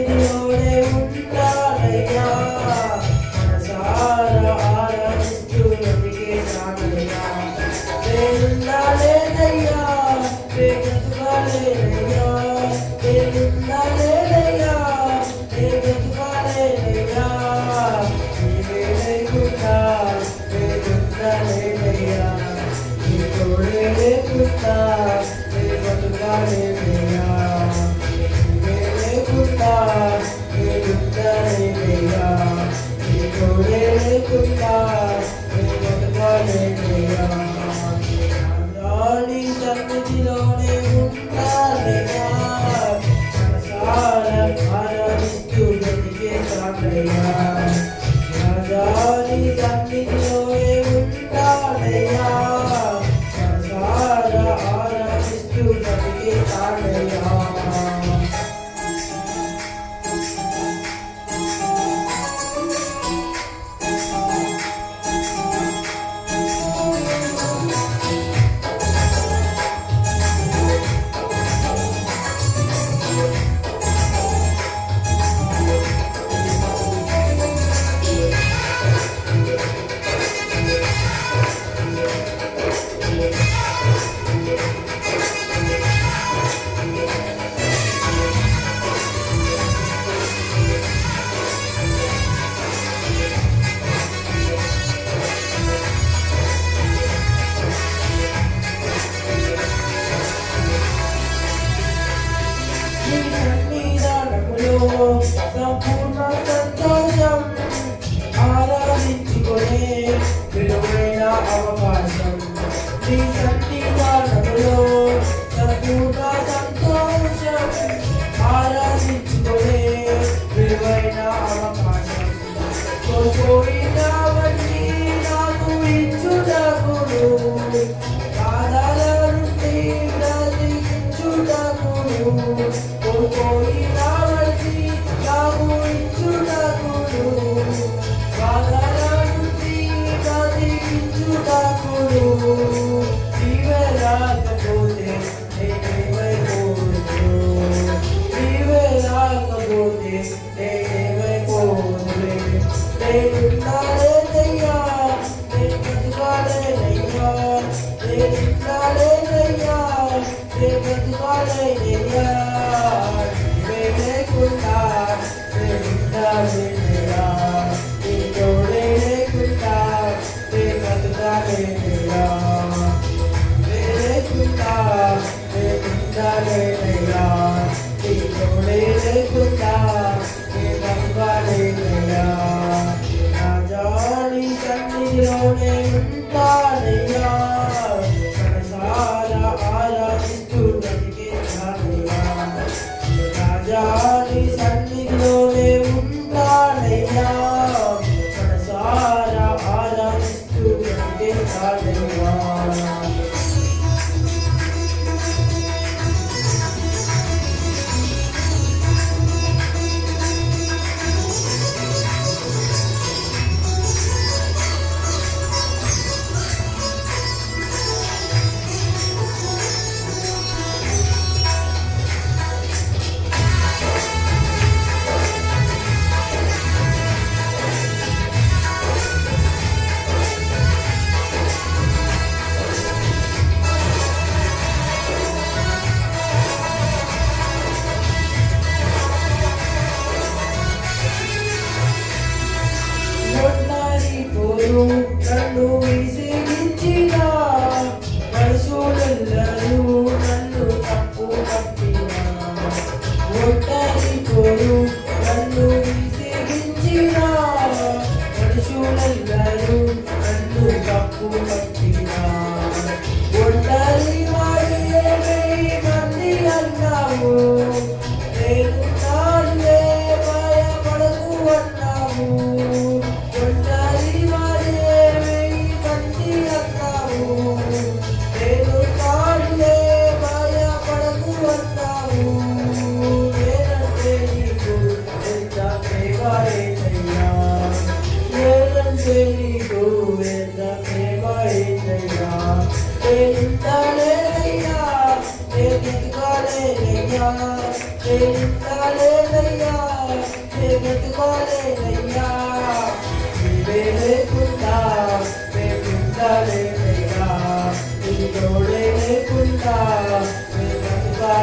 సన్నిధిలోనే ఉంటానయ్యా మనసారా ఆరాధిస్తూ బ్రతికేశానయ్యా నేనున్నానేనయ్యా బ్రతుకాలేనయ్యా నేనున్నానేనయ్యా బ్రతుకాలేనయ్యా నీవే లేకుండా నేనున్నానేనయ్యా నీ తోడే లేకుండా బ్రతుకాలేనయ్యా సన్నిధిలోనే ఉంటానయ్యా మనసారా ఆరాధిస్తూ బ్రతికేశానయ్యా రాజాని సన్నిధిలోనే ఉంటానయ్యా మనసారా ఆరాధిస్తూ బ్రతికేశానయ్యా సంపూర్ణ సంతోషం ఆరాధించుకునే విలువైన అవకాశం నీ సన్నిధానములో సంపూర్ణ సంతోషం ఆరాధించుకునే విలువైన అవకాశం కోల్పోయినవన్నీ నాకు ఇచ్చుటకును బాధల నుండి బ్రతికించుటకును కోల్పోయినవన్నీ నాకు ఇచ్చుటకును బాధల నుండి బ్రతికించుటకును నీవే రాకపోతే నేనేమైపోదును నీవే రాకపోతే నేనేమైపోదును నేనున్నానేనయ్యా నేను బ్రతుకాలేనయ్యా నేనున్నానేనయ్యా నేను బ్రతుకాలేనయ్యా నీవే లేకుండా నేనున్నానేనయ్యా నీ తోడే లేకుండా నేను బ్రతుకాలేనయ్యా నీవే లేకుండా నేనున్నానేనయ్యా నీ తోడే లేకుండా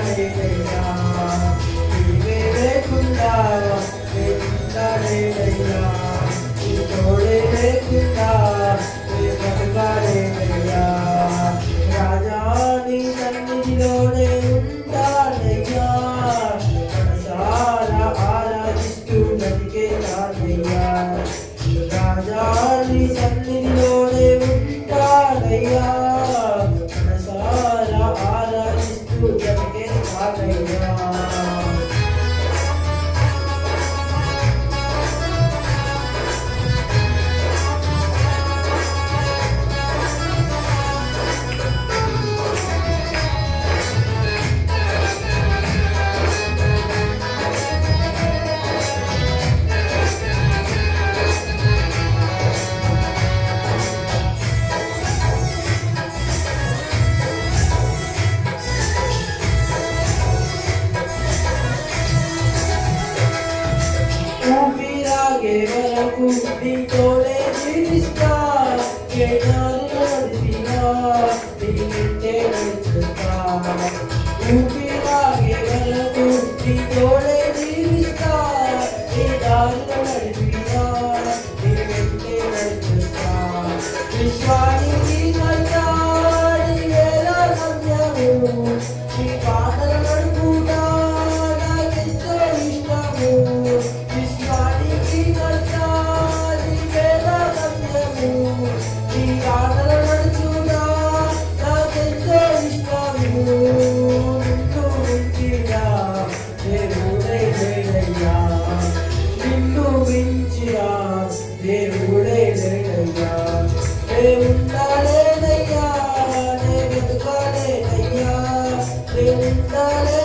లేదయ్యా నీవే లేకుండా లేదయ్యా నీ తోడే లేకుండా బ్రతకాలేదయ్యా రాజా నీ సన్నిధిలోనే ఉంటానయ్యా మనసారా ఆరాధిస్తూ బ్రతికే రాజయ్యా రాజా నీ సన్నిధిలోనే ఉంటానయ్యా మనసారా ఆరాధిస్తూ బ్రతికే రాజయ్యా ఊపిరాగే వరకు నీతోనే జీవిస్తా కేనాలు నడిపినా నీ వెంటే నడుచుతా ఊపిరాగే వరకు నీతోనే జీవిస్తా నీ దారిలో నడిపినా నీ వెంటే నడుచుతా విశ్వానికి నల్లా నీ వేళ గమ్యము నీ పాటలు నడుపుతా నాకెంతో ఇష్టము దేవుడే లేదయ్యా దేవుండాలేదయ్యా నే బతకాలేదయ్యా దేవుండాలే